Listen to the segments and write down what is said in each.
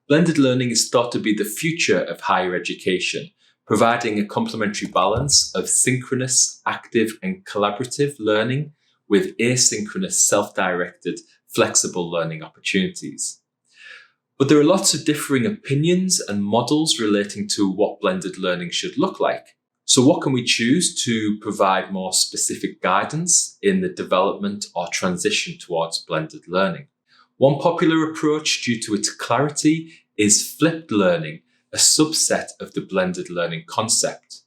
Blended learning is thought to be the future of higher education, providing a complementary balance of synchronous, active, and collaborative learning with asynchronous, self-directed, flexible learning opportunities. But there are lots of differing opinions and models relating to what blended learning should look like. So what can we choose to provide more specific guidance in the development or transition towards blended learning? One popular approach, due to its clarity, is flipped learning, a subset of the blended learning concept.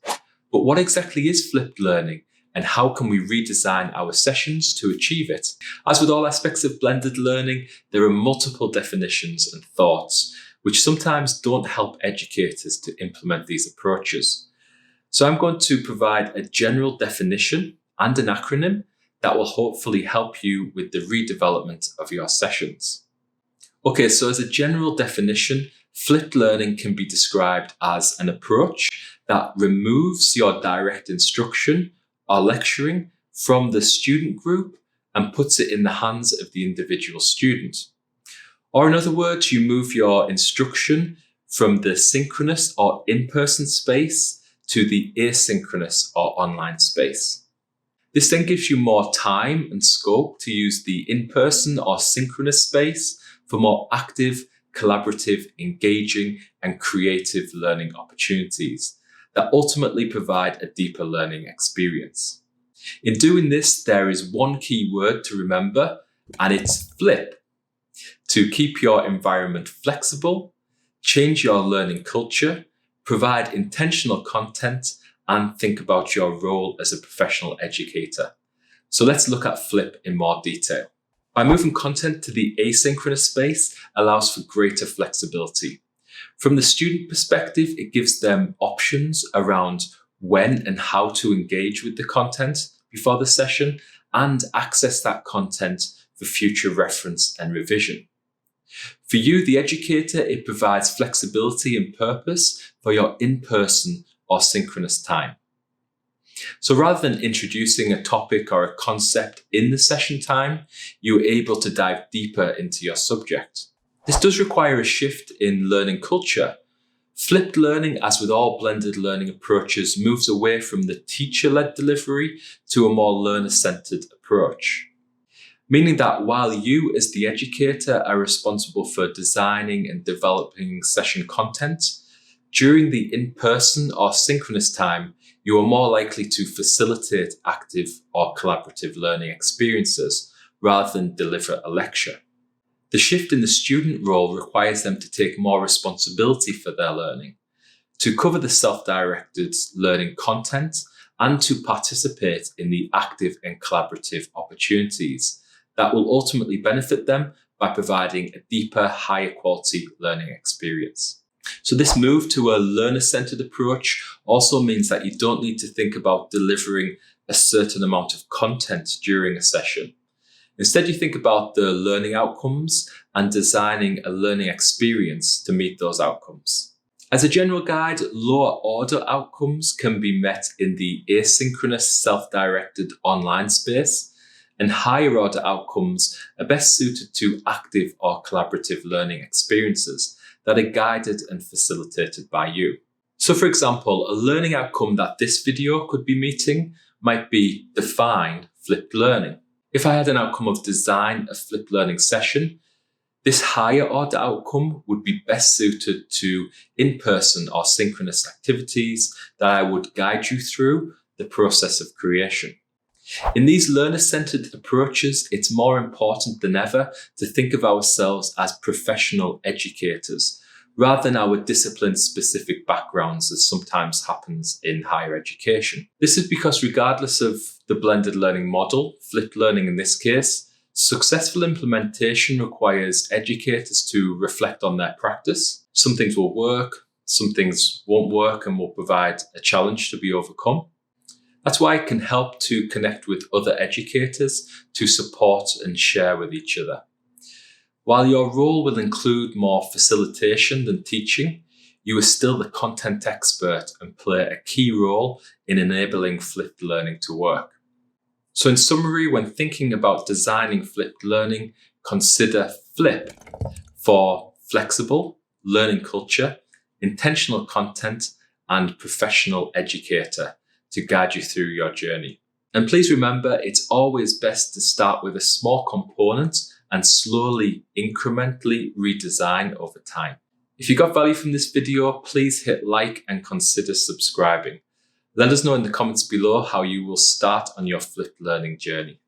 But what exactly is flipped learning, and how can we redesign our sessions to achieve it? As with all aspects of blended learning, there are multiple definitions and thoughts, which sometimes don't help educators to implement these approaches. So I'm going to provide a general definition and an acronym that will hopefully help you with the redevelopment of your sessions. Okay, so as a general definition, flipped learning can be described as an approach that removes your direct instruction or lecturing from the student group and puts it in the hands of the individual student. Or in other words, you move your instruction from the synchronous or in-person space to the asynchronous or online space. This then gives you more time and scope to use the in-person or synchronous space for more active, collaborative, engaging, and creative learning opportunities that ultimately provide a deeper learning experience. In doing this, there is one key word to remember, and it's flip. To keep your environment flexible, change your learning culture, provide intentional content, and think about your role as a professional educator. So let's look at flip in more detail. By moving content to the asynchronous space allows for greater flexibility. From the student perspective, it gives them options around when and how to engage with the content before the session and access that content for future reference and revision. For you, the educator, it provides flexibility and purpose for your in-person or synchronous time. So rather than introducing a topic or a concept in the session time, you're able to dive deeper into your subject. This does require a shift in learning culture. Flipped learning, as with all blended learning approaches, moves away from the teacher-led delivery to a more learner-centered approach. Meaning that while you as the educator are responsible for designing and developing session content, during the in-person or synchronous time, you are more likely to facilitate active or collaborative learning experiences rather than deliver a lecture. The shift in the student role requires them to take more responsibility for their learning, to cover the self-directed learning content, and to participate in the active and collaborative opportunities that will ultimately benefit them by providing a deeper, higher quality learning experience. So this move to a learner-centered approach also means that you don't need to think about delivering a certain amount of content during a session. Instead, you think about the learning outcomes and designing a learning experience to meet those outcomes. As a general guide, lower order outcomes can be met in the asynchronous, self-directed online space, and higher order outcomes are best suited to active or collaborative learning experiences that are guided and facilitated by you. So for example, a learning outcome that this video could be meeting might be define flipped learning. If I had an outcome of design a flipped learning session, this higher order outcome would be best suited to in-person or synchronous activities that I would guide you through the process of creation. In these learner-centered approaches, it's more important than ever to think of ourselves as professional educators, rather than our discipline-specific backgrounds, as sometimes happens in higher education. This is because regardless of the blended learning model, flipped learning in this case, successful implementation requires educators to reflect on their practice. Some things will work, some things won't work and will provide a challenge to be overcome. That's why it can help to connect with other educators to support and share with each other. While your role will include more facilitation than teaching, you are still the content expert and play a key role in enabling flipped learning to work. So in summary, when thinking about designing flipped learning, consider FLIP for flexible, learning culture, intentional content, and professional educator to guide you through your journey. And please remember, it's always best to start with a small component and slowly, incrementally redesign over time. If you got value from this video, please hit like and consider subscribing. Let us know in the comments below how you will start on your flipped learning journey.